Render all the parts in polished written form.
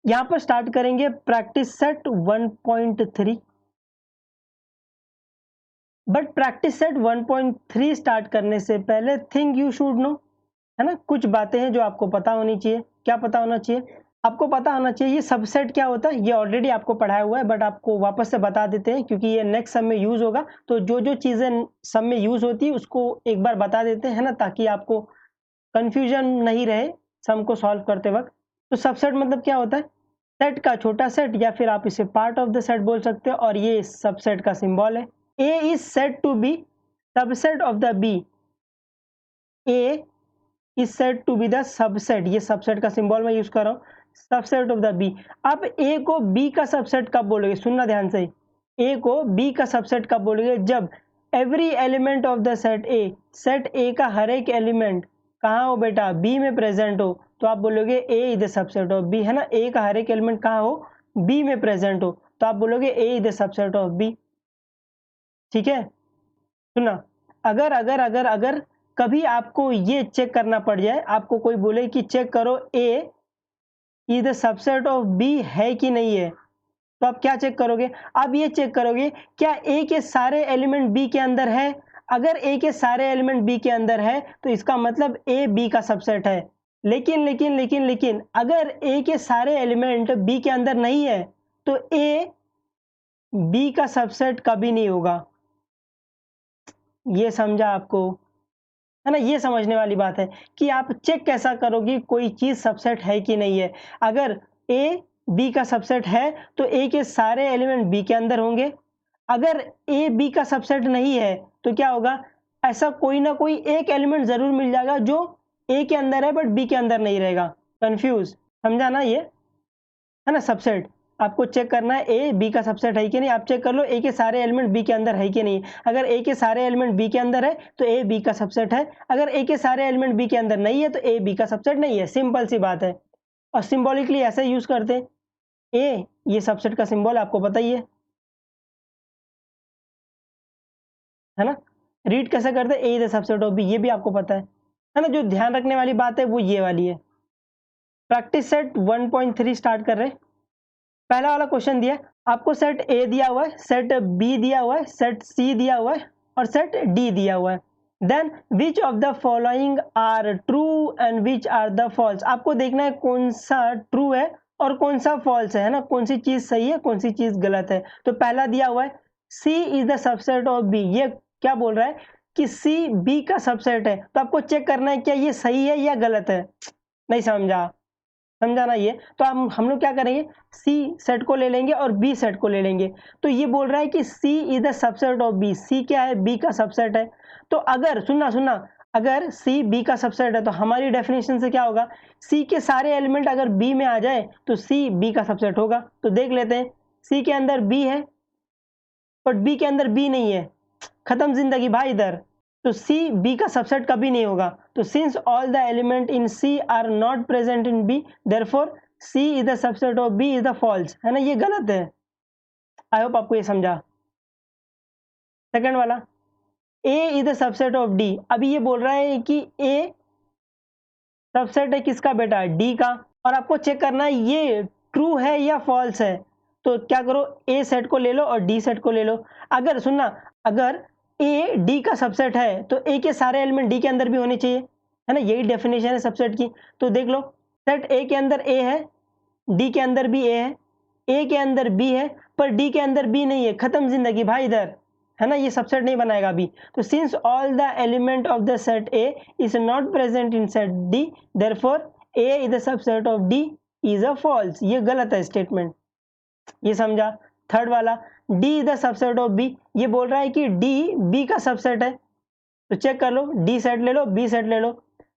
यहां पर स्टार्ट करेंगे practice set 1.3। But practice set 1.3 start करने से पहले थिंग यू शुड नो, है ना, कुछ बातें हैं जो आपको पता होनी चाहिए। क्या पता होना चाहिए? आपको पता होना चाहिए ये सबसेट क्या होता है। ये ऑलरेडी आपको पढ़ाया हुआ है, बट आपको वापस से बता देते हैं क्योंकि ये नेक्स्ट सम में यूज होगा। तो जो जो चीजें सम में यूज होती है उसको एक बार बता देते हैं, है ना, ताकि आपको कंफ्यूजन नहीं रहे सम को सॉल्व करते वक्त। तो सबसेट मतलब क्या होता है? सेट का छोटा सेट, या फिर आप इसे पार्ट ऑफ द सेट बोल सकते हो, और ये सबसेट का सिंबल है। A is said to be subset of the B. A is said to be the subset, ये सबसेट का सिंबल मैं यूज कर रहा हूं, सबसेट ऑफ द बी। अब ए को बी का सबसेट कब बोलोगे? सुनना ध्यान से। ए को बी का सबसेट कब बोलोगे? जब every element of the set ए का हर एक एलिमेंट कहाँ हो बेटा? बी में प्रेजेंट हो, तो आप बोलोगे A is the subset of B, है ना। ए का हर एक एलिमेंट कहाँ हो? बी में प्रेजेंट हो, तो आप बोलोगे A is the subset of B. ठीक है, सुना। अगर अगर अगर अगर कभी आपको ये चेक करना पड़ जाए, आपको कोई बोले कि चेक करो A is the subset of B है कि नहीं है, तो आप क्या चेक करोगे? आप ये चेक करोगे क्या ए के सारे एलिमेंट बी के अंदर है। अगर ए के सारे एलिमेंट बी के अंदर है तो इसका मतलब ए बी का सबसेट है। लेकिन लेकिन लेकिन लेकिन अगर ए के सारे एलिमेंट बी के अंदर नहीं है तो ए बी का सबसेट कभी नहीं होगा। ये समझा आपको, है ना। ये समझने वाली बात है कि आप चेक कैसा करोगे कोई चीज सबसेट है कि नहीं है। अगर ए बी का सबसेट है तो ए के सारे एलिमेंट बी के अंदर होंगे। अगर ए बी का सबसेट नहीं है तो क्या होगा? ऐसा कोई ना कोई एक एलिमेंट जरूर मिल जाएगा जो ए के अंदर है बट बी के अंदर नहीं रहेगा। कंफ्यूज, समझा ना ये, है ना। सबसेट आपको चेक करना है ए बी का सबसेट है कि नहीं। आप चेक कर लो ए के सारे एलिमेंट बी के अंदर है कि नहीं। अगर ए के सारे एलिमेंट बी के अंदर है तो ए बी का सबसेट है। अगर ए के सारे एलिमेंट बी के अंदर नहीं है तो ए बी का सबसेट नहीं है। सिंपल सी बात है, और सिंबॉलिकली ऐसे यूज करते हैं। ए ये सबसेट का सिंबल आपको पता ही है ना। रीड कैसे करते हैं? A is the subset of B, ये भी आपको पता है ना। जो ध्यान रखने वाली बात है वो ये वाली है। प्रैक्टिस सेट 1.3 स्टार्ट कर रहे हैं। पहला वाला क्वेश्चन दिया है आपको, सेट ए दिया हुआ है, सेट बी दिया हुआ है, सेट सी दिया हुआ है और सेट डी दिया हुआ है। Then which of the following are true and which are the false. आपको देखना है कौन सा ट्रू है और कौन सा फॉल्स है ना, कौन सी चीज सही है कौन सी चीज गलत है। तो पहला दिया हुआ है C is the subset of B. ये क्या बोल रहा है कि सी बी का सबसेट है। तो आपको चेक करना है क्या ये सही है या गलत है। नहीं समझा? समझाना ये। तो हम लोग क्या करेंगे? सी सेट को ले लेंगे और बी सेट को ले लेंगे। तो ये बोल रहा है कि C is the subset of B. C क्या है? बी का सबसेट है। तो अगर सुनना सुनना, अगर सी बी का सबसेट है तो हमारी डेफिनेशन से क्या होगा? सी के सारे एलिमेंट अगर बी में आ जाए तो सी बी का सबसेट होगा। तो देख लेते हैं, सी के अंदर बी है बट बी के अंदर बी नहीं है, खत्म जिंदगी भाई इधर। तो सी बी का सबसेट कभी नहीं होगा। तो since all the element in C are not present in B, therefore C is the subset of B is the false, है ना। ये गलत है। आई होप आपको ये समझा। सेकंड वाला, A is the subset of D. अभी ये बोल रहा है कि ए सबसेट है किसका बेटा? डी का। और आपको चेक करना है ये ट्रू है या फॉल्स है। तो क्या करो, ए सेट को ले लो और डी सेट को ले लो। अगर सुनना, अगर ए डी का सबसेट है तो ए के सारे एलिमेंट डी के अंदर भी होने चाहिए, है ना। यही डेफिनेशन है सबसेट की। तो देख लो, सेट ए के अंदर ए है, डी के अंदर भी ए है, ए के अंदर बी है पर डी के अंदर बी नहीं है, खत्म जिंदगी भाई इधर, है ना। ये सबसेट नहीं बनाएगा अभी। तो since all the element of the set A is not present in set D, therefore A is the subset of D is a false. ये गलत है स्टेटमेंट। ये समझा। थर्ड वाला, D is the subset of B. ये बोल रहा है कि डी बी का सबसेट है। तो चेक कर लो, डी सेट ले लो, बी सेट ले लो।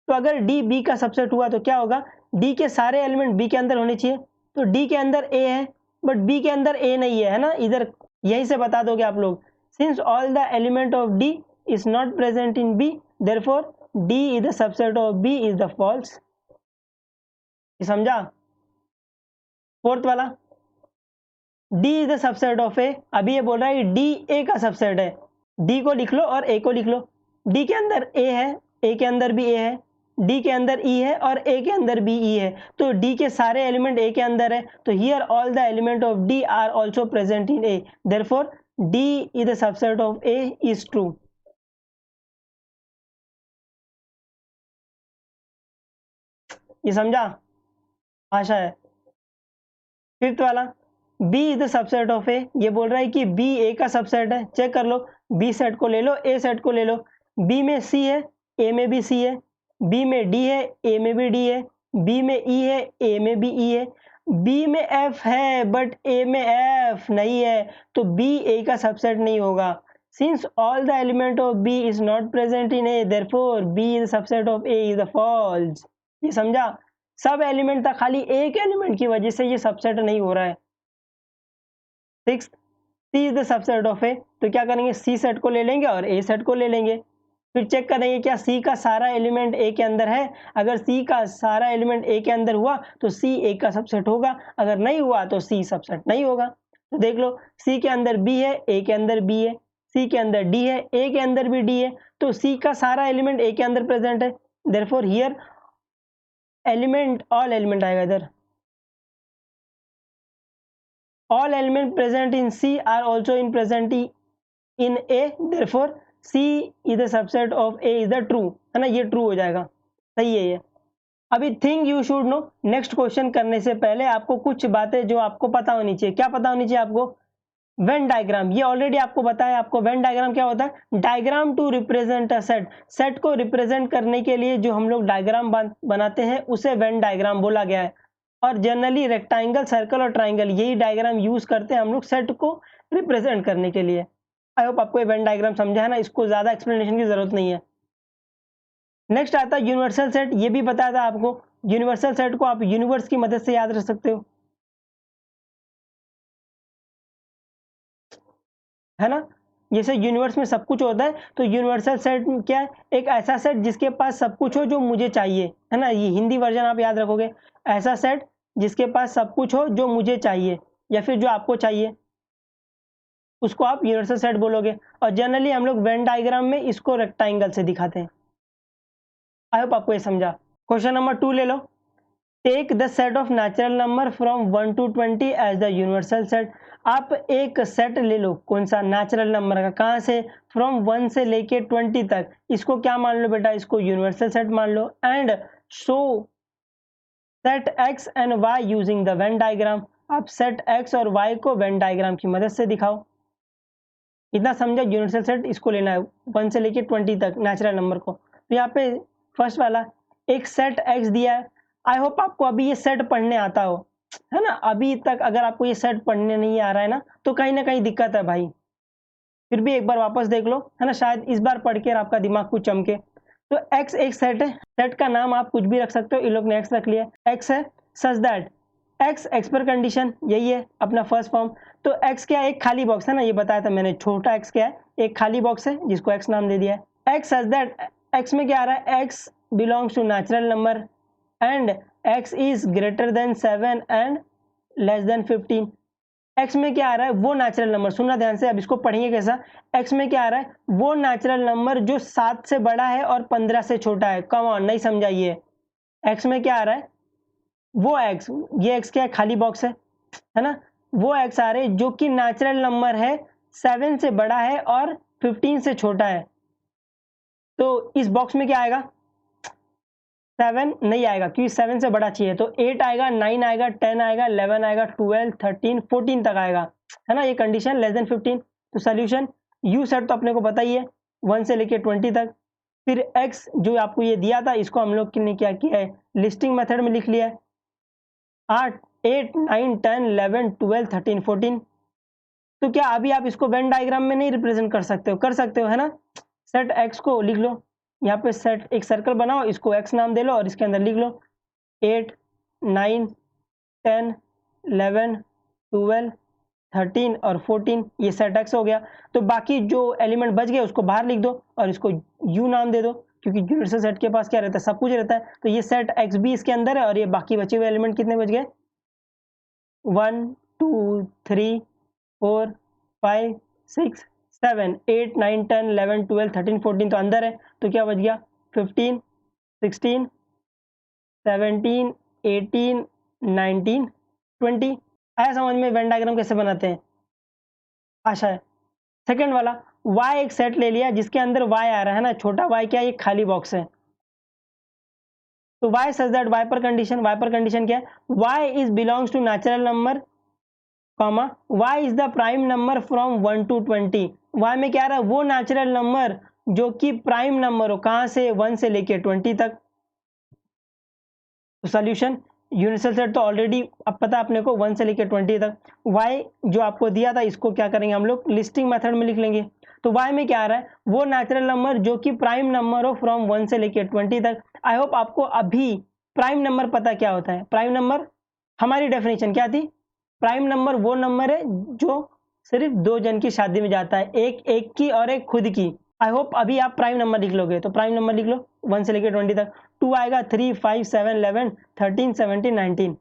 तो अगर डी बी का सबसेट हुआ तो क्या होगा? डी के सारे एलिमेंट बी के अंदर होने चाहिए। तो डी के अंदर ए है बट बी के अंदर ए नहीं है ना। इधर यहीं से बता दोगे आप लोग, since all the element of D is not present in B, therefore D is the subset of B is the false. समझा। फोर्थ वाला, D is the subset of A. अभी ये बोल रहा है डी ए का सबसेट है। D को लिख लो और ए को लिख लो। डी के अंदर ए है, ए के अंदर भी ए है, डी के अंदर ई है और ए के अंदर भी ई है, तो डी के सारे एलिमेंट ए के अंदर है, तो here all the element of D are also present in A, therefore D is the subset of A is true. ये समझा? आशा है। फिफ्थ वाला, B is the subset of A, ये बोल रहा है कि B A का सबसेट है। चेक कर लो, B सेट को ले लो, A सेट को ले लो। B में C है, A में भी C है, B में D है, A में भी D है, B में E है, A में भी E है, B में F है बट A में F नहीं है, तो B A का सबसेट नहीं होगा। Since all the element of B is not present in A, therefore B is the subset of A is the false। ये समझा? सब एलिमेंट था, खाली एक एलिमेंट की वजह से ये सबसेट नहीं हो रहा है। Six, C is the subset of A, तो क्या करेंगे, सी सेट को ले लेंगे और ए सेट को ले लेंगे। फिर चेक करेंगे क्या सी का सारा एलिमेंट ए के अंदर है। अगर सी का सारा एलिमेंट ए के अंदर हुआ तो सी ए का सबसेट होगा, अगर नहीं हुआ तो सी सबसेट नहीं होगा। तो देख लो, सी के अंदर बी है, ए के अंदर बी है, सी के अंदर डी है, ए के अंदर भी डी है, तो सी का सारा एलिमेंट ए के अंदर प्रेजेंट है। Therefore here element, all element आएगा इधर, all element present in C are also in present in A, therefore C is the subset of A is the true, है ना, ये ट्रू हो जाएगा। सही है ये। अभी thing you should know, next question करने से पहले आपको कुछ बातें जो आपको पता होनी चाहिए। क्या पता होनी चाहिए आपको? वेन डायग्राम, ये ऑलरेडी आपको बताया। आपको वेन डायग्राम क्या होता है? Diagram to represent a set, set को रिप्रेजेंट करने के लिए जो हम लोग डायग्राम बनाते हैं उसे वेन डायग्राम बोला गया है। और जनरली रेक्टेंगल, सर्कल और ट्राइंगल यही डायग्राम यूज करते हैं हम लोग सेट को रिप्रेजेंट करने के लिए। आई होप आपको ये वेन डायग्राम समझा है ना, इसको ज्यादा एक्सप्लेनेशन की जरूरत नहीं है। नेक्स्ट आता है यूनिवर्सल सेट, ये भी बताया था आपको। यूनिवर्सल सेट को आप यूनिवर्स की मदद से याद रख सकते हो, है ना। जैसे यूनिवर्स में सब कुछ होता है, तो यूनिवर्सल सेट क्या है? एक ऐसा सेट जिसके पास सब कुछ हो जो मुझे चाहिए, है ना। ये हिंदी वर्जन आप याद रखोगे, ऐसा सेट जिसके पास सब कुछ हो जो मुझे चाहिए या फिर जो आपको चाहिए, उसको आप यूनिवर्सल सेट बोलोगे। और जनरली हम लोग वेन डायग्राम में इसको रेक्टेंगल से दिखाते हैं। आई होप आपको ये समझा। क्वेश्चन नंबर 2 ले लो। Take the set of natural number from 1 to 20 as the universal set. आप एक सेट ले लो, कौन सा? नेचुरल नंबर का। कहाँ से? फ्रॉम 1 से लेके 20 तक। इसको क्या मान लो बेटा? इसको यूनिवर्सल सेट मान लो। And show set X and Y using the Venn diagram. आप सेट एक्स और वाई को वेन डायग्राम की मदद से दिखाओ। इतना समझा? यूनिवर्सल सेट इसको लेना है 1 से लेके 20 तक नेचुरल नंबर को। तो यहाँ पे फर्स्ट वाला एक सेट एक्स दिया है। आई होप आपको अभी ये सेट पढ़ने आता हो, है ना। अभी तक अगर आपको ये सेट पढ़ने नहीं आ रहा है ना कहीं दिक्कत है भाई। फिर भी एक बार वापस देख लो, है ना, शायद इस बार पढ़ के आपका दिमाग कुछ चमके। तो एक्स एक सेट है, सेट का नाम आप कुछ भी रख सकते हो, इन लोग ने एक्स रख लिया। एक्स है सच दैट एक्स पर कंडीशन, यही है अपना फर्स्ट फॉर्म। तो एक्स क्या है? एक खाली बॉक्स है ना, ये बताया था मैंने। छोटा एक्स क्या है? एक खाली बॉक्स है जिसको एक्स नाम दे दिया है। एक्स सच दैट, एक्स में क्या आ रहा है? X belongs to natural number and x is greater than 7 and less than 15। x में क्या आ रहा है? वो नेचुरल नंबर, सुनना ध्यान से, अब इसको पढ़ेंगे कैसा। x में क्या आ रहा है? वो नेचुरल नंबर जो 7 से बड़ा है और 15 से छोटा है। कम ऑन, नहीं समझाइए। x में क्या आ रहा है? वो x, ये x क्या है? खाली बॉक्स है ना। वो x आ रहे जो कि नेचुरल नंबर है, 7 से बड़ा है और 15 से छोटा है। तो इस बॉक्स में क्या आएगा? 7 नहीं आएगा क्योंकि 7 से बड़ा चाहिए। तो 8 आएगा, 9 आएगा, 10 आएगा, 11 आएगा, 12, 13, 14 तक आएगा, है ना। ये कंडीशन लेस देन 15। तो सोल्यूशन यू सेट तो अपने को पता ही है 1 से लेके 20 तक। फिर x जो आपको ये दिया था, इसको हम लोग ने क्या किया है? लिस्टिंग मेथड में लिख लिया है। 8, 9, 10, 11, 12, 13, 14। तो क्या अभी आप इसको वेन डायग्राम में नहीं रिप्रेजेंट कर सकते हो? कर सकते हो, है ना। सेट x को लिख लो, यहाँ पे सेट एक सर्कल बनाओ, इसको x नाम दे लो और इसके अंदर लिख लो 8, 9, 10, 11, 12, 13 और 14। ये सेट x हो गया। तो बाकी जो एलिमेंट बच गए उसको बाहर लिख दो और इसको u नाम दे दो, क्योंकि यूनिवर्सल सेट के पास क्या रहता है? सब कुछ रहता है। तो ये सेट x भी इसके अंदर है और ये बाकी बचे हुए एलिमेंट कितने बच गए? 1, 2, 3, 4, 5, 6, 7, 8, 9, 10, 11, 12, 13, 14 तो अंदर है। तो क्या बच गया? 15, 16, 17, 18, 19, 20। आया समझ में वेन डायग्राम कैसे बनाते हैं? आशा है। सेकंड वाला, y एक सेट ले लिया जिसके अंदर y आ रहा है ना, छोटा y क्या है, ये खाली बॉक्स है। तो y सच दैट y पर कंडीशन क्या है, y is belongs to natural number, comma y is the prime number from 1 to 20। y में क्या आ रहा है, वो नेचुरल नंबर जो कि प्राइम नंबर हो, कहां से, 1 से लेके 20 तक। तो सोल्यूशन यूनिवर्सल सेट तो ऑलरेडी अब पता अपने को 1 से लेकर 20 तक। y जो आपको दिया था इसको क्या करेंगे हम लोग, लिस्टिंग मेथड में लिख लेंगे। तो y में क्या आ रहा है, वो नेचुरल नंबर जो कि प्राइम नंबर हो फ्रॉम 1 से लेकर 20 तक। आई होप आपको अभी प्राइम नंबर पता क्या होता है। प्राइम नंबर हमारी डेफिनेशन क्या थी, प्राइम नंबर वो नंबर है जो सिर्फ 2 जन की शादी में जाता है, एक की और एक खुद की। आई होप अभी आप प्राइम नंबर लिख लोगे। तो प्राइम नंबर लिख लो 1 से लेकर 20 तक। 2 आएगा, 3, 5, 7, 11, 13, 17, 19।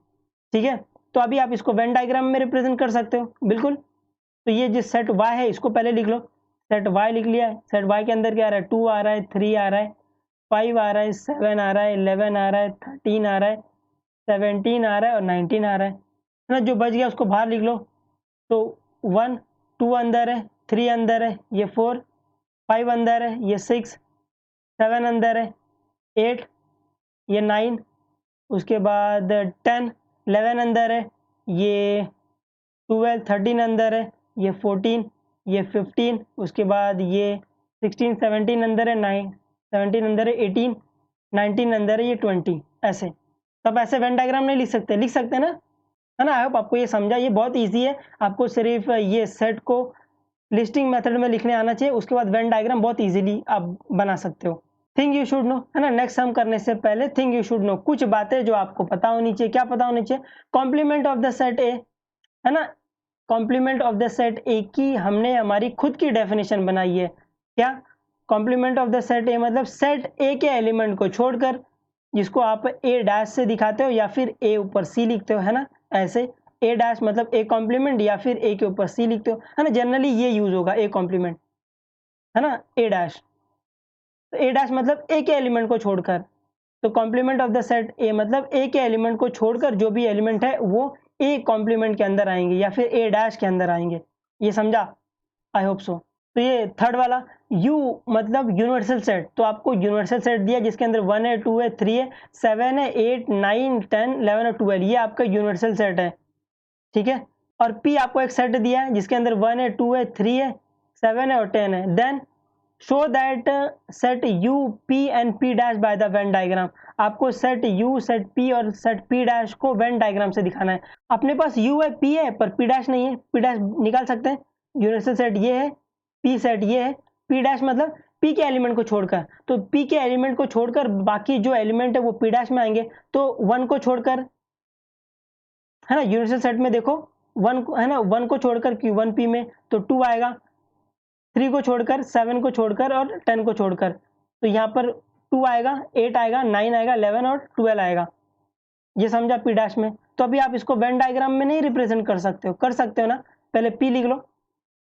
ठीक है, तो अभी आप इसको वेन डायग्राम में रिप्रेजेंट कर सकते हो, बिल्कुल। तो ये जो सेट y है इसको पहले लिख लो। सेट y लिख लिया है। सेट y के अंदर क्या आ रहा है, 2 आ रहा है, 3 आ रहा है, 5 आ रहा है, 7 आ रहा है, 11 आ रहा है, 13 आ रहा है, 17 आ रहा है और 19 आ रहा है ना। जो बच गया उसको बाहर लिख लो। तो 1, 2 अंदर है, 3 अंदर है, ये 4, 5 अंदर है, ये 6, 7 अंदर है, 8, ये 9, उसके बाद 10, 11 अंदर है, ये 12, 13 अंदर है, ये 14, ये 15, उसके बाद ये 16, 17 अंदर है, 9, 17 अंदर है, 18, 19 अंदर है, ये 20। ऐसे तब ऐसे वेन डायग्राम नहीं लिख सकते, लिख सकते ना, है ना। आई होप आपको ये समझा, ये बहुत ईजी है। आपको सिर्फ ये सेट को लिस्टिंग मेथड में लिखने आना चाहिए, उसके बाद वेन डायग्राम बहुत ईजिली आप बना सकते हो। थिंग यू शुड नो, है ना। नेक्स्ट सम करने से पहले थिंग यू शुड नो, कुछ बातें जो आपको पता होनी चाहिए। क्या पता होनी चाहिए, complement of the set A, है ना। Complement of the set A की हमने हमारी खुद की डेफिनेशन बनाई है। क्या, complement of the set A मतलब सेट ए के एलिमेंट को छोड़कर, जिसको आप ए डैश से दिखाते हो या फिर ए ऊपर सी लिखते हो, है ना। ऐसे ए डैश मतलब ए कॉम्प्लीमेंट या फिर ए के ऊपर सी लिखते हो, है ना। जनरली ये यूज होगा ए कॉम्प्लीमेंट, है ना, ए डैश। तो ए डैश मतलब ए के एलिमेंट को छोड़कर। तो complement of the set A मतलब ए के एलिमेंट को छोड़कर जो भी एलिमेंट है वो ए कॉम्प्लीमेंट के अंदर आएंगे या फिर ए डैश के अंदर आएंगे। ये समझा, आई होप सो। तो ये थर्ड वाला, यू मतलब यूनिवर्सल सेट। तो आपको यूनिवर्सल सेट दिया जिसके अंदर 1 है, 2 है, 3 है, 7 है, 8, 9, 10, 11 और 12, ये आपका यूनिवर्सल सेट है। ठीक है, और पी आपको एक सेट दिया है जिसके अंदर 1 है, 2 है, 3 है, 7 है और 10 है। Then show that set U P and P dash by the Venn diagram. आपको सेट यू, सेट पी और सेट पी डैश को वेन डायग्राम से दिखाना है। अपने पास यू है, पी है, पर पी डैश नहीं है। पी डैश निकाल सकते हैं, यूनिवर्सल सेट ये है, पी सेट ये है, पी डैश मतलब पी के एलिमेंट को छोड़कर। तो पी के एलिमेंट को छोड़कर बाकी जो एलिमेंट है वो पी डैश में आएंगे। तो 1 को छोड़कर, है ना, यूनिवर्सल सेट में देखो 1 है ना, 1 को छोड़कर क्यों 1 पी में, तो 2 आएगा, 3 को छोड़कर, 7 को छोड़कर और 10 को छोड़कर। तो यहाँ पर 2 आएगा, 8 आएगा, 9 आएगा, 11 और 12 आएगा। ये समझा पी डैश में। तो अभी आप इसको वेन डायग्राम में नहीं रिप्रेजेंट कर सकते हो, कर सकते हो ना। पहले पी लिख लो,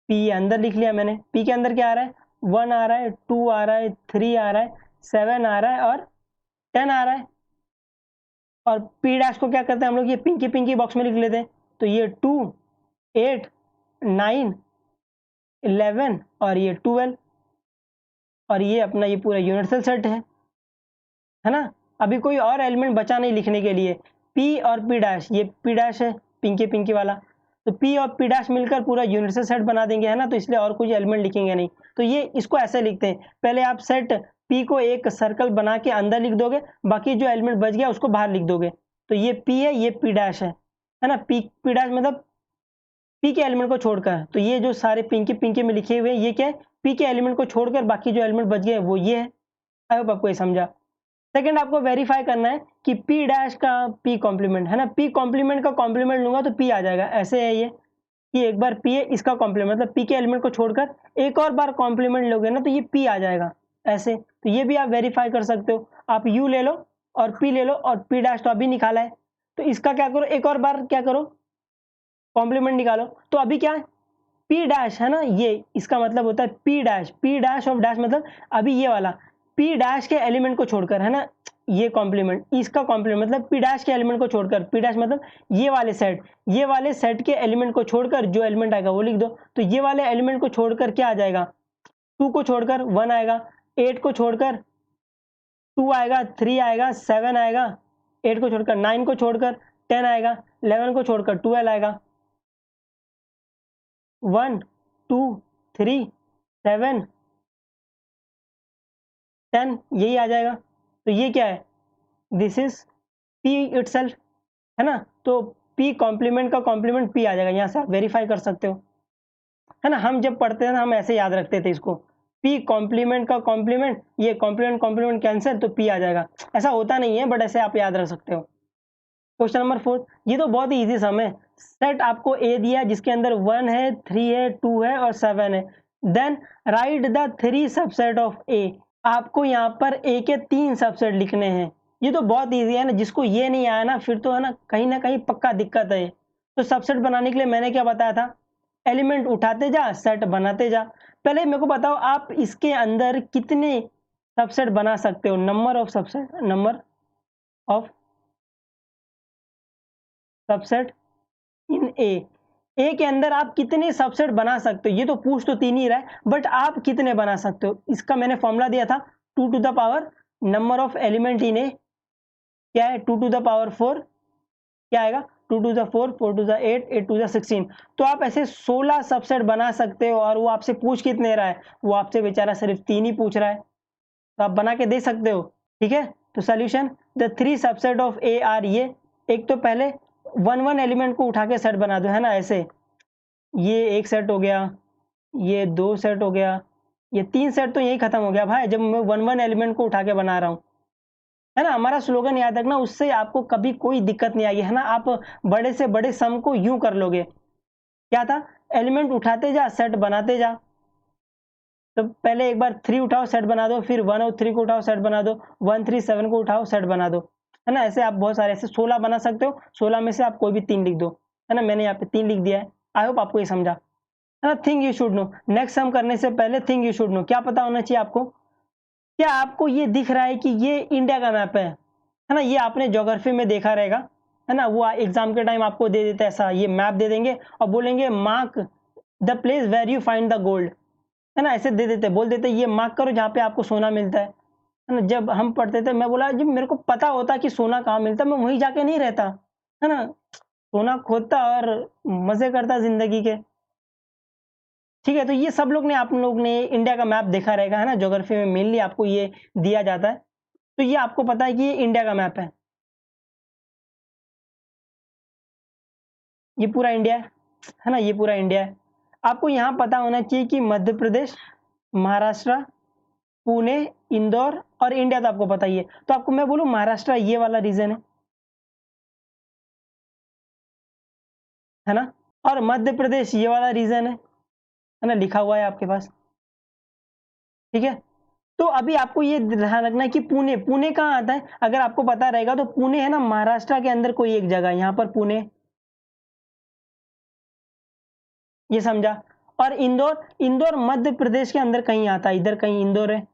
पी अंदर लिख लिया मैंने। पी के अंदर क्या आ रहा है, 1 आ रहा है, 2 आ रहा है, 3 आ रहा है, 7 आ रहा है और 10 आ रहा है। और पी डैश को क्या करते हैं हम लोग, ये पिंकी पिंकी बॉक्स में लिख लेते हैं। तो ये 2, 8, 9, 11 और ये 12 और ये अपना ये पूरा यूनिवर्सल सेट है ना। अभी कोई और एलिमेंट बचा नहीं लिखने के लिए। पी और पी डैश, ये पी डैश है पिंकी पिंकी वाला। तो पी और पी डैश मिलकर पूरा यूनिवर्सल सेट बना देंगे, है ना। तो इसलिए और कुछ एलिमेंट लिखेंगे नहीं। तो ये इसको ऐसे लिखते हैं, पहले आप सेट पी को एक सर्कल बना के अंदर लिख दोगे, बाकी जो एलिमेंट बच गया उसको बाहर लिख दोगे। तो ये पी है, ये पी डैश है ना। पी पी डैश मतलब पी के एलिमेंट को छोड़कर। तो ये जो सारे पिंकी पिंकी में लिखे हुए हैं ये क्या है, पी के एलिमेंट को छोड़कर बाकी जो एलिमेंट बच गए वो ये है। आई होप आपको ये समझा। सेकंड आपको वेरीफाई करना है कि पी डैश का पी कॉम्प्लीमेंट, है ना। पी कॉम्प्लीमेंट का कॉम्प्लीमेंट लूंगा तो पी आ जाएगा। ऐसे है ये कि एक बार पी है, इसका कॉम्प्लीमेंट मतलब पी के एलिमेंट को छोड़कर एक और बार कॉम्प्लीमेंट लोगे ना तो ये पी आ जाएगा ऐसे। तो ये भी आप वेरीफाई कर सकते हो। आप यू ले लो और पी ले लो और पी डैश तो अभी निकाला है, तो इसका क्या करो, एक और बार क्या करो, कॉम्प्लीमेंट निकालो। तो अभी क्या है, पी डैश है ना, ये इसका मतलब होता है पी डैश ऑफ डैश मतलब अभी ये वाला पी डैश के एलिमेंट को छोड़कर, है ना। ये कॉम्प्लीमेंट, इसका कॉम्प्लीमेंट मतलब पी डैश के एलिमेंट को छोड़कर, पी डैश मतलब ये वाले सेट के एलिमेंट को छोड़कर जो एलिमेंट आएगा वो लिख दो। तो ये वाले एलिमेंट को छोड़कर क्या आ जाएगा, 2 को छोड़कर 1 आएगा, 8 को छोड़कर 2 आएगा, 3 आएगा, 7 आएगा, 8 को छोड़कर 9 को छोड़कर 10 आएगा, 11 को छोड़कर 12 आएगा, 1 2 3 7 10 यही आ जाएगा। तो ये क्या है, दिस इज पी इटसेल्फ, है ना। तो पी कॉम्प्लीमेंट का कॉम्प्लीमेंट पी आ जाएगा, यहाँ से आप वेरीफाई कर सकते हो, है ना। हम जब पढ़ते हैं ना हम ऐसे याद रखते थे इसको, पी कॉम्प्लीमेंट का कॉम्प्लीमेंट, ये कॉम्प्लीमेंट कॉम्प्लीमेंट कैंसिल तो पी आ जाएगा। ऐसा होता नहीं है बट ऐसे आप याद रख सकते हो। क्वेश्चन नंबर 4, ये तो बहुत ही इजी सम है। सेट आपको ए दिया जिसके अंदर 1 है, 3 है, 2 है और 7 है। Then write the 3 subset of A. आपको यहाँ पर ए के 3 सबसेट लिखने हैं। ये तो बहुत इजी है ना, जिसको ये नहीं आया ना फिर तो है ना कहीं पक्का दिक्कत है। तो सबसेट बनाने के लिए मैंने क्या बताया था, एलिमेंट उठाते जा, सेट बनाते जा। पहले मेरे को बताओ आप इसके अंदर कितने सबसेट बना सकते हो, number of subset, number of subset in A के अंदर आप कितने सबसेट बना सकते हो। ये तो पूछ तो 3 ही रहा है बट आप कितने बना सकते हो, इसका मैंने फॉर्मूला दिया था 2 to the power number of element in A, क्या है 2 टू द पावर 4, क्या आएगा 2 to the 4, 4 to the 8, 8 to the 16। तो आप ऐसे 16 सबसेट बना सकते हो और वो आपसे पूछ कितने रहा है, वो आपसे बेचारा सिर्फ 3 ही पूछ रहा है, तो आप बना के दे सकते हो। ठीक है, तो solution the 3 subset of A R, ये एक तो पहले 1 एलिमेंट को उठा के सेट बना दो, है ना। ऐसे ये एक सेट हो गया, ये 2 सेट हो गया, ये 3 सेट तो यही खत्म हो गया भाई, जब मैं 1 एलिमेंट को उठा के बना रहा हूँ, है ना। हमारा स्लोगन याद रखना, उससे आपको कभी कोई दिक्कत नहीं आएगी, है ना। आप बड़े से बड़े सम को यूं कर लोगे, क्या था, एलिमेंट उठाते जा, सेट बनाते जा। तो पहले एक बार 3 उठाओ, सेट बना दो, फिर 1 और 3 को उठाओ, सेट बना दो, 1 3 7 को उठाओ, सेट बना दो, है ना। ऐसे आप बहुत सारे ऐसे 16 बना सकते हो, 16 में से आप कोई भी 3 लिख दो, है ना। मैंने यहाँ पे 3 लिख दिया है। आई होप आपको ये समझा, है ना। Thing you should know, next sum करने से पहले थिंग यू शुड नो, क्या पता होना चाहिए आपको। क्या आपको ये दिख रहा है कि ये इंडिया का मैप है ना। ये आपने ज्योग्राफी में देखा रहेगा, है ना। वो एग्जाम के टाइम आपको दे देते ऐसा, ये मैप दे देंगे और बोलेंगे mark the place where you find the gold, है ना। ऐसे दे देते, बोल देते ये मार्क करो जहाँ पे आपको सोना मिलता है ना। जब हम पढ़ते थे मैं बोला जब मेरे को पता होता कि सोना कहाँ मिलता मैं वहीं जाके नहीं रहता, है ना। सोना खोदता और मजे करता जिंदगी के। ठीक है, तो ये सब लोग ने, आप लोग ने इंडिया का मैप देखा रहेगा, है ना। ज्योग्राफी में मेनली आपको ये दिया जाता है, तो ये आपको पता है कि ये इंडिया का मैप ये पूरा इंडिया है ना, ये पूरा इंडिया है। आपको यहाँ पता होना चाहिए कि मध्य प्रदेश, महाराष्ट्र, पुणे, इंदौर और इंडिया तो आपको पता ही है। तो आपको मैं बोलूँ महाराष्ट्र ये वाला रीजन है ना, और मध्य प्रदेश ये वाला रीजन है ना, लिखा हुआ है आपके पास। ठीक है, तो अभी आपको ये ध्यान रखना है कि पुणे, पुणे कहाँ आता है, अगर आपको पता रहेगा तो पुणे है ना महाराष्ट्र के अंदर कोई एक जगह, यहाँ पर पुणे, ये समझा। और इंदौर, इंदौर मध्य प्रदेश के अंदर कहीं आता है, इधर कहीं इंदौर है,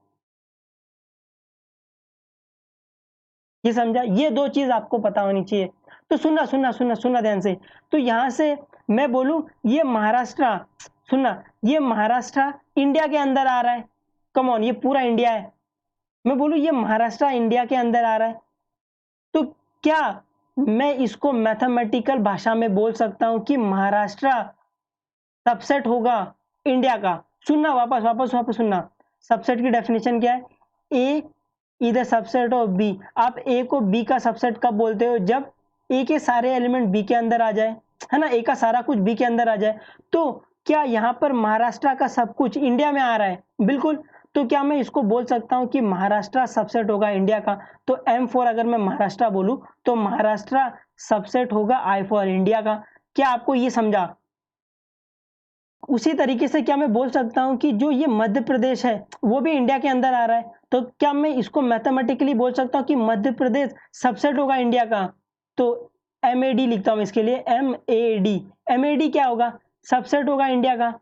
ये समझा। ये 2 चीज आपको पता होनी चाहिए। तो सुनना सुनना सुनना सुनना ध्यान से, तो यहां से मैं बोलूं ये महाराष्ट्र, सुनना, ये महाराष्ट्र इंडिया के अंदर आ रहा है, कम ऑन, ये पूरा इंडिया है। मैं बोलूं ये महाराष्ट्र इंडिया के अंदर आ रहा है, तो क्या मैं इसको मैथमेटिकल भाषा में बोल सकता हूं कि महाराष्ट्र सबसेट होगा इंडिया का। सुनना, वापस वापस वापस सुनना, सबसेट की डेफिनेशन क्या है, A is the subset of B. आप ए को बी का सबसेट कब बोलते हो, जब ए के सारे एलिमेंट बी के अंदर आ जाए, है ना, ए का सारा कुछ बी के अंदर आ जाए। तो क्या यहाँ पर महाराष्ट्र का सब कुछ इंडिया में आ रहा है, बिल्कुल। तो क्या मैं इसको बोल सकता हूँ कि महाराष्ट्र सबसेट होगा इंडिया का। तो M4 अगर मैं महाराष्ट्र बोलूं तो महाराष्ट्र सबसेट होगा I फॉर इंडिया का। क्या आपको ये समझा। उसी तरीके से क्या मैं बोल सकता हूं कि जो ये मध्य प्रदेश है वो भी इंडिया के अंदर आ रहा है, तो क्या मैं इसको मैथमेटिकली बोल सकता हूं कि मध्य प्रदेश सबसेट होगा इंडिया का। तो MAD लिखता हूं इसके लिए, MAD, MAD क्या होगा, सबसेट होगा इंडिया का।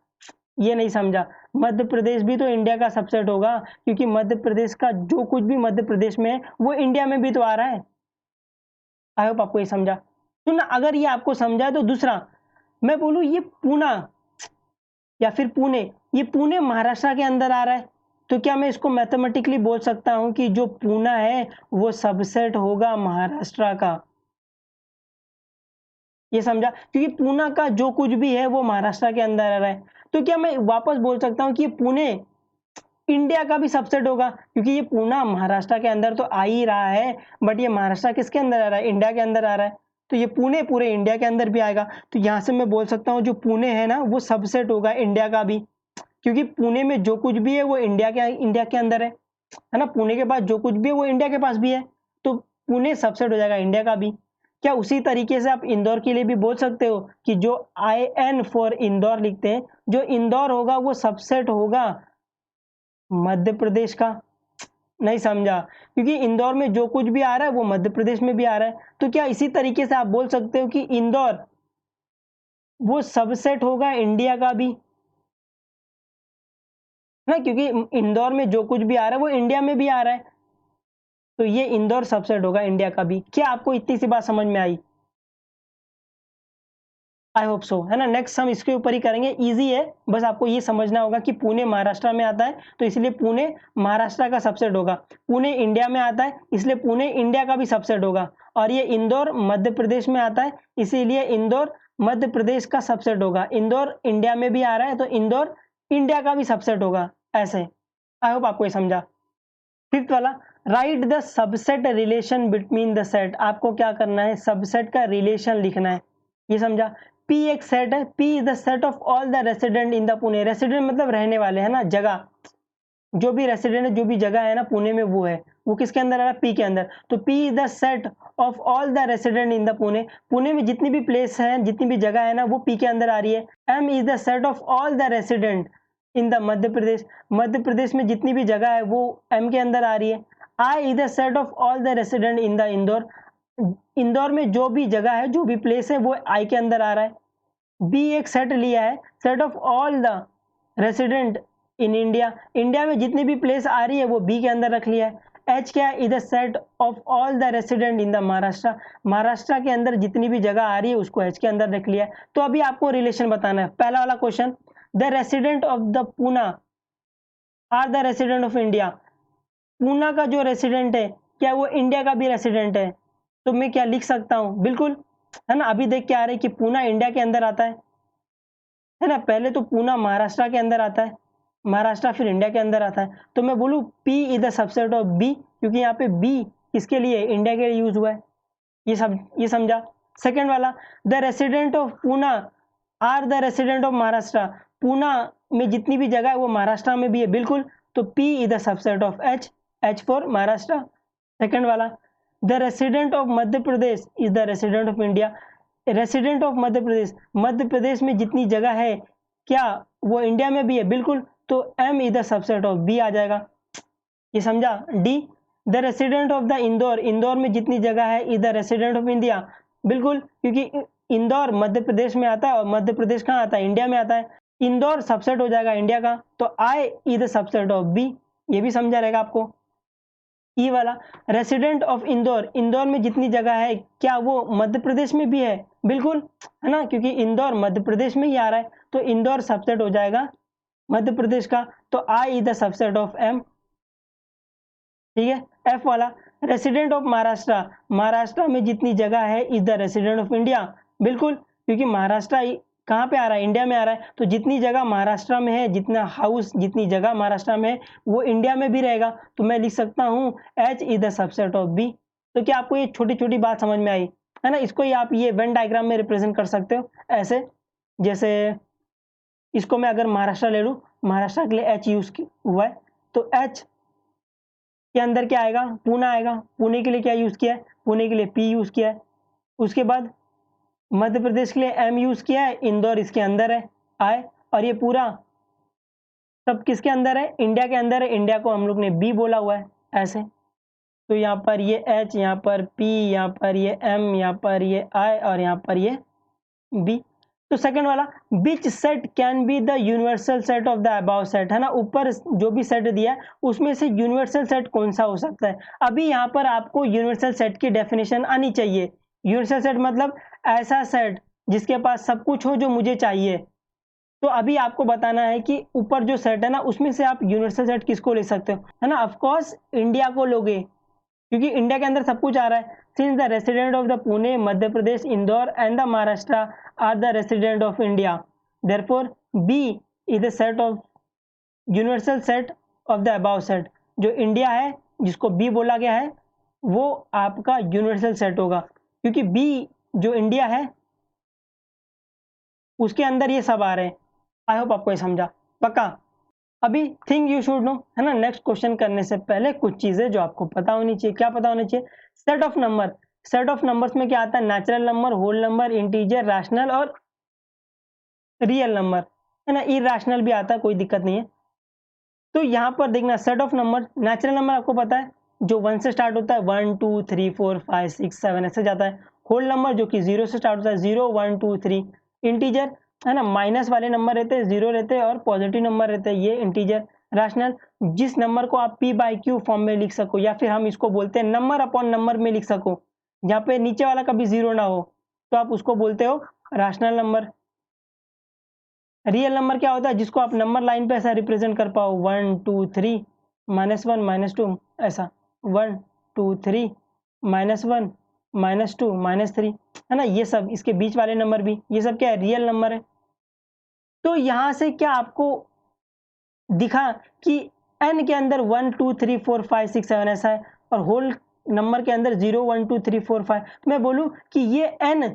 ये नहीं समझा। मध्य प्रदेश भी तो इंडिया का सबसेट होगा, क्योंकि मध्य प्रदेश का जो कुछ भी मध्य प्रदेश में है वो इंडिया में भी तो आ रहा है। आई होप आपको ये समझा। तो ना अगर ये आपको समझा तो दूसरा मैं बोलूँ ये पूना या फिर पुणे, ये पुणे महाराष्ट्र के अंदर आ रहा है, तो क्या मैं इसको मैथमेटिकली बोल सकता हूँ कि जो पूना है वो सबसेट होगा महाराष्ट्र का? ये समझा? क्योंकि पूना का जो कुछ भी है वो महाराष्ट्र के अंदर आ रहा है, तो क्या मैं वापस बोल सकता हूँ कि ये पुणे इंडिया का भी सबसेट होगा? क्योंकि ये पूना महाराष्ट्र के अंदर तो आ ही रहा है, बट ये महाराष्ट्र किसके अंदर आ रहा है? इंडिया के अंदर आ रहा है, तो ये पुणे पूरे इंडिया के अंदर भी आएगा। तो यहाँ से मैं बोल सकता हूँ जो पुणे है ना वो सबसेट होगा इंडिया का भी, क्योंकि पुणे में जो कुछ भी है वो इंडिया के अंदर है ना? पुणे के पास जो कुछ भी है वो इंडिया के पास भी है, तो पुणे सबसेट हो जाएगा इंडिया का भी। क्या उसी तरीके से आप इंदौर के लिए भी बोल सकते हो कि जो IN फॉर इंदौर लिखते हैं, जो इंदौर होगा वो सबसेट होगा मध्य प्रदेश का? नहीं समझा, क्योंकि इंदौर में जो कुछ भी आ रहा है वो मध्य प्रदेश में भी आ रहा है, तो क्या इसी तरीके से आप बोल सकते हो कि इंदौर वो सबसेट होगा इंडिया का भी ना? क्योंकि इंदौर में जो कुछ भी आ रहा है वो इंडिया में भी आ रहा है, तो ये इंदौर सबसेट होगा इंडिया का भी। क्या आपको इतनी सी बात समझ में आई? आई होप सो, है ना? नेक्स्ट हम इसके ऊपर ही करेंगे, इजी है, बस आपको ये समझना होगा कि पुणे महाराष्ट्र में आता है तो इसलिए पुणे महाराष्ट्र का सबसेट होगा। पुणे इंडिया में आता है इसलिए पुणे इंडिया का भी सबसेट होगा, और ये इंदौर मध्य प्रदेश में आता है इसीलिए इंदौर मध्य प्रदेश का सबसेट होगा। इंदौर इंडिया में भी आ रहा है तो इंदौर इंडिया का भी सबसेट होगा, ऐसे। आई होप आपको ये समझा। फिफ्थ वाला, right the subset relation between the set. आपको क्या करना है? सबसेट का रिलेशन लिखना है, ये समझा? P एक सेट है, P is the set of all the resident in the Pune. Resident मतलब रहने वाले, है ना? जगह, जो भी रेसिडेंट है, जो भी जगह है ना पुणे में वो है, वो किसके अंदर आ रहा है? P के अंदर। तो P is the set of all the resident in the Pune. Pune में जितनी भी प्लेस है, जितनी भी जगह है ना वो P के अंदर आ रही है। M is the set of all the resident in the Madhya Pradesh. Madhya Pradesh में जितनी भी जगह है वो M के अंदर आ रही है। I is the set of all the resident in the Indore. Indore में जो भी जगह है, जो भी प्लेस है वो I के अंदर आ रहा है। बी एक सेट लिया है, set of all the resident in India. India में जितनी भी प्लेस आ रही है वो बी के अंदर रख लिया है। एच क्या है? Is the set of all the resident in the Maharashtra. Maharashtra के अंदर जितनी भी जगह आ रही है उसको एच के अंदर रख लिया है। तो अभी आपको रिलेशन बताना है। पहला वाला question, the resident of the Poona are the resident of India. Poona का जो रेसिडेंट है क्या वो इंडिया का भी रेसिडेंट है? तो मैं क्या लिख सकता हूँ? बिल्कुल, है ना? अभी देख के आ रहे कि पूना इंडिया के अंदर आता है ना? पहले तो पूना महाराष्ट्र के अंदर आता है, महाराष्ट्र फिर इंडिया के अंदर आता है, तो मैं बोलूँ P is the subset of B, क्योंकि यहाँ पे B किसके लिए? इंडिया के लिए यूज हुआ है। ये समझा? सेकंड वाला, the resident of Poona are the resident of Maharashtra. Poona में जितनी भी जगह है वो महाराष्ट्र में भी है, बिल्कुल, तो P is the subset of H, H for Maharashtra. Second वाला, the resident of Madhya Pradesh is the resident of India. Resident of Madhya Pradesh में जितनी जगह है क्या वो इंडिया में भी है? बिल्कुल, तो M is the subset of B आ जाएगा। ये समझा? D, the resident of the Indore. Indore में जितनी जगह है is the resident of India. बिल्कुल, क्योंकि इंदौर मध्य प्रदेश में आता है और मध्य प्रदेश कहाँ आता है? इंडिया में आता है। इंदौर सबसेट हो जाएगा इंडिया का, तो I is the subset of B। ये भी समझा रहेगा आपको। ई वाला, रेसिडेंट ऑफ इंदौर। इंदौर में जितनी जगह है क्या वो मध्य प्रदेश में भी है? बिल्कुल, है ना? क्योंकि इंदौर मध्य प्रदेश में ही आ रहा है, तो इंदौर सबसेट हो जाएगा मध्य प्रदेश का, तो I is the subset of M। ठीक है। F वाला, रेसिडेंट ऑफ महाराष्ट्र। महाराष्ट्र में जितनी जगह है is the resident of India. बिल्कुल, क्योंकि महाराष्ट्र कहाँ पे आ रहा है? इंडिया में आ रहा है, तो जितनी जगह महाराष्ट्र में है, जितना हाउस, जितनी जगह महाराष्ट्र में है वो इंडिया में भी रहेगा, तो मैं लिख सकता हूँ H is the subset of B। तो क्या आपको ये छोटी छोटी बात समझ में आई? है ना? इसको ही आप ये वेन डायग्राम में रिप्रेजेंट कर सकते हो ऐसे, जैसे इसको मैं अगर महाराष्ट्र ले लूँ, महाराष्ट्र के लिए H यूज हुआ है, तो H के अंदर क्या आएगा? पुणे आएगा। पुणे के लिए क्या यूज किया है? पुणे के लिए P यूज किया है। उसके बाद मध्य प्रदेश के लिए M यूज किया है, इंदौर इसके अंदर है आए, और ये पूरा सब किसके अंदर है? इंडिया के अंदर है। इंडिया को हम लोग ने B बोला हुआ है ऐसे, तो यहाँ पर ये H, यहाँ पर P, यहाँ पर ये M, यहाँ पर ये I और यहाँ पर ये B। तो सेकंड वाला, which set can be the universal set of the above set, है ना, ऊपर जो भी सेट दिया है उसमें से यूनिवर्सल सेट कौन सा हो सकता है। अभी यहाँ पर आपको यूनिवर्सल सेट की डेफिनेशन आनी चाहिए। यूनिवर्सल सेट मतलब ऐसा सेट जिसके पास सब कुछ हो जो मुझे चाहिए। तो अभी आपको बताना है कि ऊपर जो सेट है ना उसमें से आप यूनिवर्सल सेट किसको ले सकते हो, है ना। ऑफ कोर्स इंडिया को लोगे, क्योंकि इंडिया के अंदर सब कुछ आ रहा है। Since the resident of the Pune, Madhya Pradesh, Indore and the Maharashtra are the resident of India, therefore B is the set of universal set of the above set. जो इंडिया है जिसको बी बोला गया है वो आपका यूनिवर्सल सेट होगा, क्योंकि बी जो इंडिया है उसके अंदर ये सब आ रहे हैं। आई होप आपको ये समझा, पक्का। अभी थिंग यू शुड नो, है ना, नेक्स्ट क्वेश्चन करने से पहले कुछ चीजें जो आपको पता होनी चाहिए। क्या पता होनी चाहिए? Set of number. Set of numbers में क्या आता है? Natural number, whole number, integer, rational और रियल नंबर, है ना। इरैशनल भी आता है, कोई दिक्कत नहीं है। तो यहाँ पर देखना, set of number, natural number आपको पता है जो 1 से स्टार्ट होता है, 1 2 3 4 5 6 7 ऐसे जाता है। होल नंबर जो कि 0 से स्टार्ट होता है, 0 1 2 3। इंटीजर, है ना, माइनस वाले नंबर रहते हैं, 0 रहते हैं और पॉजिटिव नंबर रहते हैं, ये इंटीजर। रैशनल, जिस नंबर को आप p/q फॉर्म में लिख सको, या फिर हम इसको बोलते हैं नंबर अपॉन नंबर में लिख सको, जहाँ पे नीचे वाला कभी 0 ना हो, तो आप उसको बोलते हो रैशनल नंबर। रियल नंबर क्या होता है? जिसको आप नंबर लाइन पे ऐसा रिप्रेजेंट कर पाओ, 1 2 3 -1 -2 ऐसा, 1 2 3 -1 -2 -3, है ना। ये सब इसके बीच वाले नंबर भी, ये सब क्या है? रियल नंबर है। तो यहाँ से क्या आपको दिखा कि n के अंदर 1 2 3 4 5 6 7 ऐसा है, और होल नंबर के अंदर 0 1 2 3 4 5। तो मैं बोलूँ कि ये n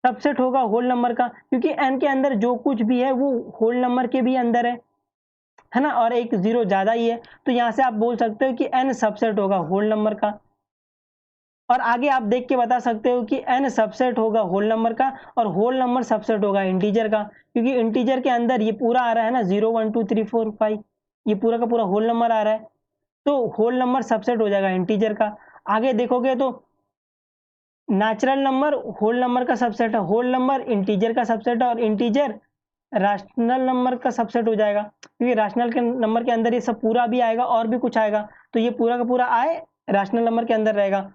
सबसेट होगा होल नंबर का, क्योंकि n के अंदर जो कुछ भी है वो होल नंबर के भी अंदर है ना, और एक 0 ज़्यादा ही है। तो यहाँ से आप बोल सकते हो कि n सबसेट होगा होल नंबर का। और आगे आप देख के बता सकते हो कि n सबसेट होगा होल नंबर का, और होल नंबर सबसेट होगा इंटीजर का, क्योंकि इंटीजर के अंदर ये पूरा आ रहा है ना, 0 1 2 3 4 5, ये पूरा का पूरा होल नंबर आ रहा है। तो होल नंबर सबसेट हो जाएगा इंटीजर का। आगे देखोगे तो नेचुरल नंबर होल नंबर का सबसेट है, होल नंबर इंटीजर का सबसेट है, और इंटीजर रैशनल नंबर का सबसेट हो जाएगा, क्योंकि रैशनल के नंबर के अंदर ये सब पूरा भी आएगा और भी कुछ आएगा, तो ये पूरा का पूरा आए रैशनल नंबर के अंदर रहेगा।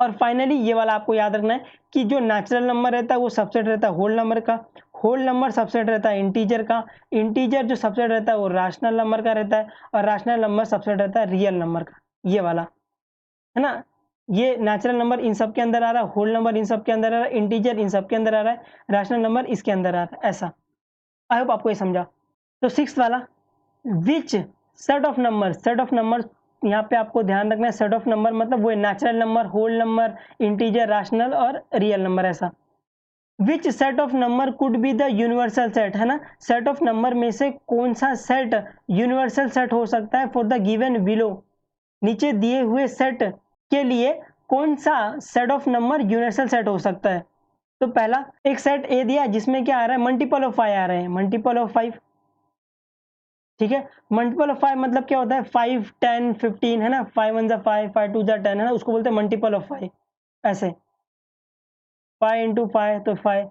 और फाइनली ये वाला आपको याद रखना है कि जो नेचुरल नंबर रहता है वो सबसेट रहता है होल नंबर का, होल नंबर सबसेट रहता है इंटीजर का, इंटीजर जो सबसेट रहता है वो रैशनल नंबर का रहता है, और रैशनल नंबर सबसेट रहता है रियल नंबर का, ये वाला, है ना। ये नेचुरल नंबर इन सब के अंदर आ रहा है, होल नंबर इन सब के अंदर आ रहा है, इंटीजर इन सब के अंदर आ रहा है, रैशनल नंबर इसके अंदर आ रहा है, ऐसा। आई होप आपको ये समझा। तो सिक्स्थ वाला, which set of number, set of number यहाँ पे आपको ध्यान रखना है, सेट ऑफ नंबर मतलब वो natural number, whole number, integer, rational और रियल नंबर, ऐसा। Which set of number could be the universal set, है ना। सेट ऑफ नंबर में से कौन सा सेट यूनिवर्सल सेट हो सकता है फॉर द गिवन बिलो, नीचे दिए हुए सेट के लिए कौन सा set of number universal set हो सकता है। तो पहला एक सेट ए दिया जिसमें क्या आ रहा है? मल्टीपल ऑफ 5 आ रहे हैं, मल्टीपल ऑफ 5, ठीक है। मल्टीपल ऑफ 5 मतलब क्या होता है? 5 10 15, है ना, 5 1 जा 5 5 2 जा 10, है ना, उसको बोलते हैं मल्टीपल ऑफ 5। ऐसे 5 इंटू 5 तो 5,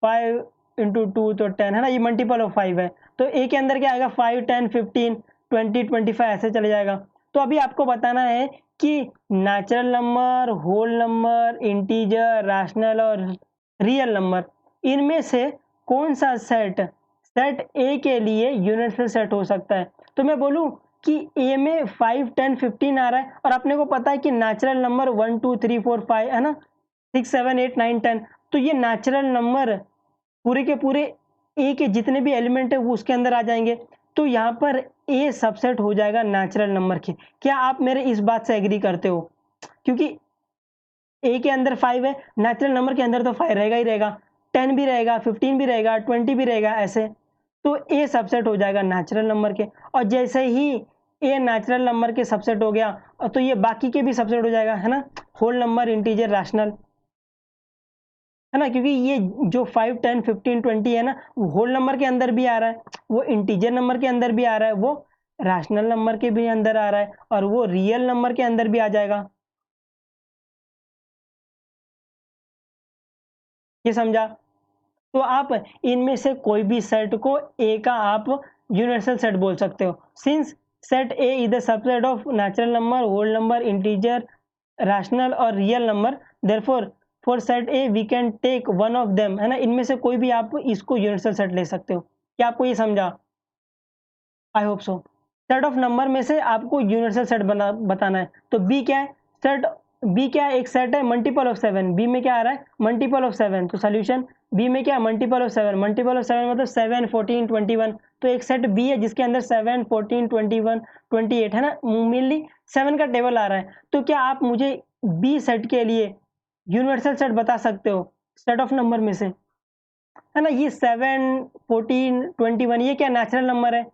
5 इंटू 2 तो 10, है ना, ये मल्टीपल ऑफ 5 है। तो ए के अंदर क्या आएगा? 5 10 15 20 25 ऐसे चले जाएगा। तो अभी आपको बताना है कि natural number, whole number, integer, rational और रियल नंबर, इनमें से कौन सा सेट सेट ए के लिए यूनिवर्सल सेट हो सकता है। तो मैं बोलूं कि ए में 5 10 15 आ रहा है, और अपने को पता है कि नेचुरल नंबर 1 2 3 4 5, है ना, 6 7 8 9 10। तो ये नेचुरल नंबर पूरे के पूरे ए के जितने भी एलिमेंट है वो उसके अंदर आ जाएंगे। तो यहाँ पर ए सबसेट हो जाएगा नेचुरल नंबर के। क्या आप मेरे इस बात से एग्री करते हो? क्योंकि ए के अंदर 5 है, नेचुरल नंबर के अंदर तो 5 रहेगा ही रहेगा, 10 भी रहेगा, 15 भी रहेगा, 20 भी रहेगा, ऐसे। तो ए सबसेट हो जाएगा नेचुरल नंबर के। और जैसे ही ए नेचुरल नंबर के सबसेट हो गया, तो ये बाकी के भी सबसेट हो जाएगा, है ना, होल नंबर, इंटीजर, रैशनल, है ना। क्योंकि ये जो 5 10 15 20 है ना, होल नंबर के अंदर भी आ रहा है, वो इंटीजर नंबर के अंदर भी आ रहा है, वो रैशनल नंबर के भी अंदर आ रहा है, और वो रियल नंबर के अंदर भी आ जाएगा। ये समझा? तो आप इनमें से कोई भी सेट को ए का आप यूनिवर्सल सेट बोल सकते हो। Since set A is the subset of natural number, whole number, integer, rational और real number, therefore for set A we can take one of them, है ना? इनमें से कोई भी आप इसको यूनिवर्सल सेट ले सकते हो। क्या आपको ये समझा? I hope so. Set of number में से आपको यूनिवर्सल सेट बताना है। तो बी क्या है? सेट बी क्या है? एक सेट है मल्टीपल ऑफ 7। बी में क्या आ रहा है? Multiple of 7। तो सॉल्यूशन बी में क्या है? Multiple of 7। मल्टीपल ऑफ 7 मतलब 7, 14, 21। तो एक सेट बी है जिसके अंदर 7, 14, 21, 28 है ना? मेनली 7 का टेबल आ रहा है। तो क्या आप मुझे बी सेट के लिए यूनिवर्सल सेट बता सकते हो सेट ऑफ नंबर में से? है ना? ये 7, 14, 21 ये क्या नेचुरल नंबर है।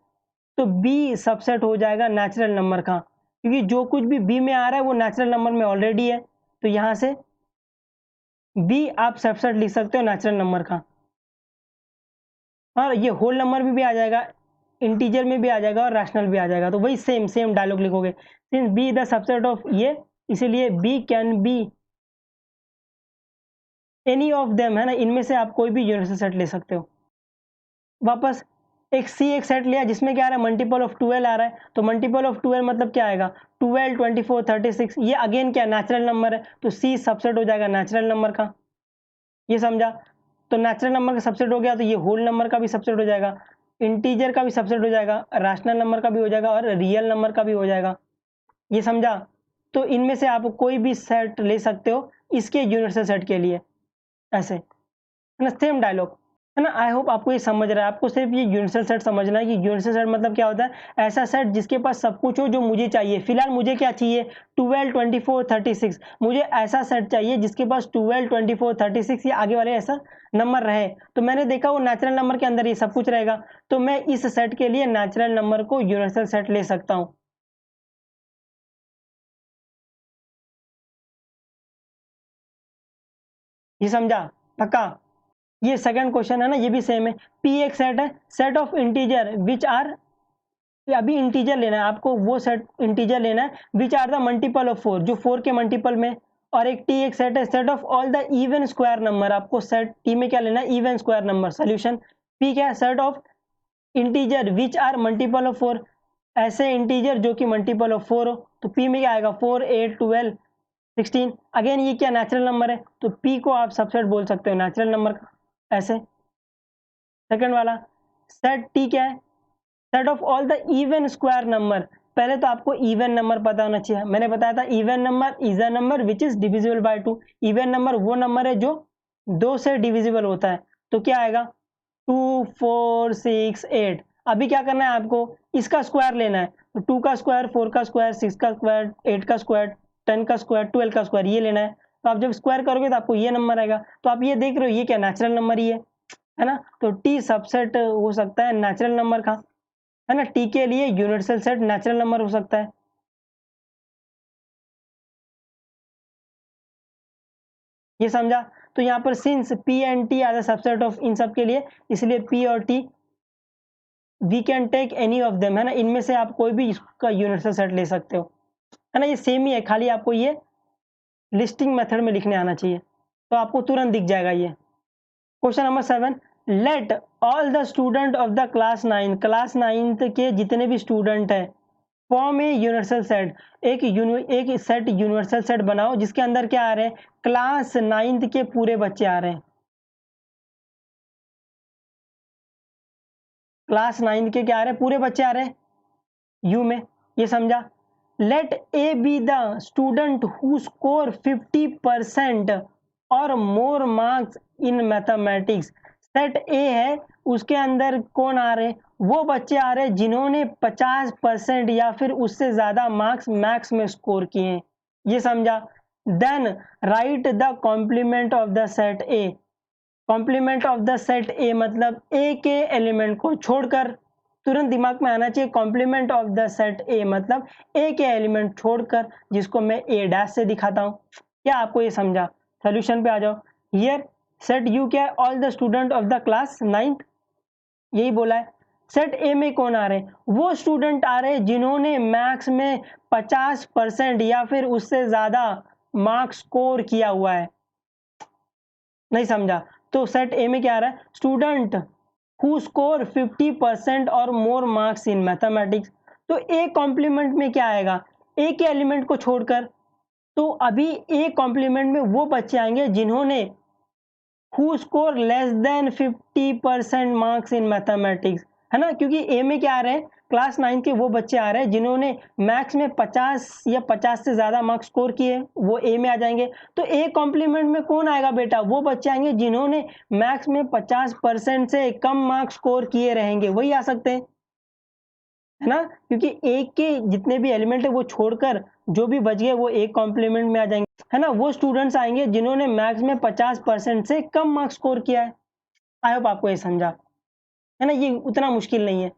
तो बी सबसेट हो जाएगा नेचुरल नंबर का, क्योंकि जो कुछ भी बी में आ रहा है वो नेचुरल नंबर में ऑलरेडी है। तो यहां से बी आप सबसेट लिख सकते हो नेचुरल नंबर का। और ये होल नंबर में भी आ जाएगा, इंटीजर में भी आ जाएगा और रैशनल भी आ जाएगा। तो वही सेम सेम डायलॉग लिखोगे, since B the subset of ये, इसीलिए B can be any of them, है ना? इनमें से आप कोई भी यूनिवर्सल सेट ले सकते हो। वापस एक सी एक सेट लिया जिसमें क्या आ रहा है? मल्टीपल ऑफ 12 आ रहा है। तो मल्टीपल ऑफ 12 मतलब क्या आएगा? 12, 24, 36। ये अगेन क्या नेचुरल नंबर है, तो सी सबसेट हो जाएगा नेचुरल नंबर का। ये समझा? तो नेचुरल नंबर का सबसेट हो गया, तो ये होल नंबर का भी सबसेट हो जाएगा, इंटीजर का भी सबसेट हो जाएगा, रैशनल नंबर का भी हो जाएगा और रियल नंबर का भी हो जाएगा। ये समझा? तो इनमें से आप कोई भी सेट ले सकते हो इसके यूनिवर्सल सेट के लिए, ऐसे, है ना? सेम डायलॉग, है ना? आई होप आपको ये समझ रहा है। आपको सिर्फ ये यूनिवर्सल सेट समझना है कि यूनिवर्सल सेट मतलब क्या होता है? ऐसा सेट जिसके पास सब कुछ हो जो मुझे चाहिए। फिलहाल मुझे क्या चाहिए? 12, 24, 36। मुझे ऐसा सेट चाहिए जिसके पास 12, 24, 36 या आगे वाले ऐसा नंबर रहे। तो मैंने देखा वो नेचुरल नंबर के अंदर ये सब कुछ रहेगा। तो मैं इस सेट के लिए नेचुरल नंबर को यूनिवर्सल सेट ले सकता हूँ। ये समझा? पक्का? ये सेकंड क्वेश्चन है ना, ये भी सेम है। पी एक सेट है, set of integer which are, अभी इंटीजर लेना है आपको, वो सेट इंटीजर लेना है which are the multiple of 4, जो 4 के मल्टीपल में। और एक टी एक सेट है, set of all the even square number. आपको सेट टी में क्या लेना है? Even square number. Solution P क्या है? Set of integer which are multiple of 4, ऐसे इंटीजर जो कि मल्टीपल ऑफ 4 हो। तो पी में क्या आएगा? 4, 8, 12, 16। अगेन ये क्या नेचुरल नंबर है, तो पी को आप सबसेट बोल सकते हो नेचुरल नंबर का, ऐसे। सेकंड वाला सेट टी क्या है? Set of all the even square number. पहले तो आपको इवन नंबर पता होना चाहिए। मैंने बताया था even number is a number which is divisible by 2। Even number वो नंबर है जो 2 से डिविजिबल होता है। तो क्या आएगा? 2, 4, 6, 8। अभी क्या करना है आपको? इसका स्क्वायर लेना है। तो 2 का स्क्वायर, 4 का स्क्वायर, 6 का स्क्वायर, 8 का स्क्वायर, 10 का स्क्वायर, 12 का स्क्वायर, ये लेना है। तो आप जब स्क्वायर करोगे तो आपको ये नंबर आएगा। तो आप ये देख रहे हो, ये क्या नेचुरल नंबर ही है ना? तो टी सबसेट हो सकता है नेचुरल नंबर का, है ना? टी के लिए यूनिवर्सल सेट नेचुरल नंबर हो सकता है। ये समझा? तो यहाँ पर since P and T are the subset of इन सब के लिए, इसलिए पी और T we can take any of them, है ना? इनमें से आप कोई भी इसका यूनिवर्सल सेट ले सकते हो, है ना? ये सेम ही है, खाली आपको ये लिस्टिंग मेथड में लिखने आना चाहिए, तो आपको तुरंत दिख जाएगा ये। Question number 7, let all the student of the class 9, class 9th के जितने भी स्टूडेंट हैं, फॉर्म ए यूनिवर्सल सेट, एक सेट यूनिवर्सल सेट बनाओ जिसके अंदर क्या आ रहे हैं? क्लास 9th के पूरे बच्चे आ रहे हैं। क्लास 9th के क्या आ रहे हैं? पूरे बच्चे आ रहे हैं यू में। ये समझा? Let A be the student who score 50% और more marks in mathematics. Set A है, उसके अंदर कौन आ रहे हैं? वो बच्चे आ रहे हैं जिन्होंने 50% या फिर उससे ज्यादा मार्क्स मैथ्स में स्कोर किए हैं। ये समझा? Then write the complement of the set A. Complement of the set A मतलब ए के एलिमेंट को छोड़कर, तुरंत दिमाग में आना चाहिए। Complement of the set A मतलब ए के एलिमेंट छोड़कर, जिसको मैं ए डैश से दिखाता हूं। क्या आपको ये समझा? सोल्यूशन पे आ जाओ। हियर सेट यू क्या है? All the student of the class 9th, यही बोला है। सेट ए में कौन आ रहे हैं? वो स्टूडेंट आ रहे हैं जिन्होंने मैथ्स में 50% या फिर उससे ज्यादा मार्क्स स्कोर किया हुआ है। नहीं समझा? तो सेट ए में क्या आ रहा है, स्टूडेंट हु स्कोर 50% और मोर मार्क्स इन मैथमेटिक्स। तो ए कॉम्प्लीमेंट में क्या आएगा, ए के एलिमेंट को छोड़कर, तो अभी ए कॉम्प्लीमेंट में वो बच्चे आएंगे जिन्होंने who score less than 50% marks in mathematics, है ना, क्योंकि ए में क्या आ रहे हैं, क्लास 9 के वो बच्चे आ रहे हैं जिन्होंने मैथ्स में 50 या 50 से ज्यादा मार्क्स स्कोर किए, वो ए में आ जाएंगे। तो ए कॉम्प्लीमेंट में कौन आएगा बेटा, वो बच्चे आएंगे जिन्होंने मैथ्स में 50% से कम मार्क्स स्कोर किए रहेंगे, वही आ सकते हैं, है ना, क्योंकि ए के जितने भी एलिमेंट है वो छोड़कर जो भी बच गए वो एक कॉम्प्लीमेंट में आ जाएंगे, है ना। वो स्टूडेंट्स आएंगे जिन्होंने मैथ्स में 50% से कम मार्क्स स्कोर किया है। आई होप आपको ये समझा, है ना, ये उतना मुश्किल नहीं है।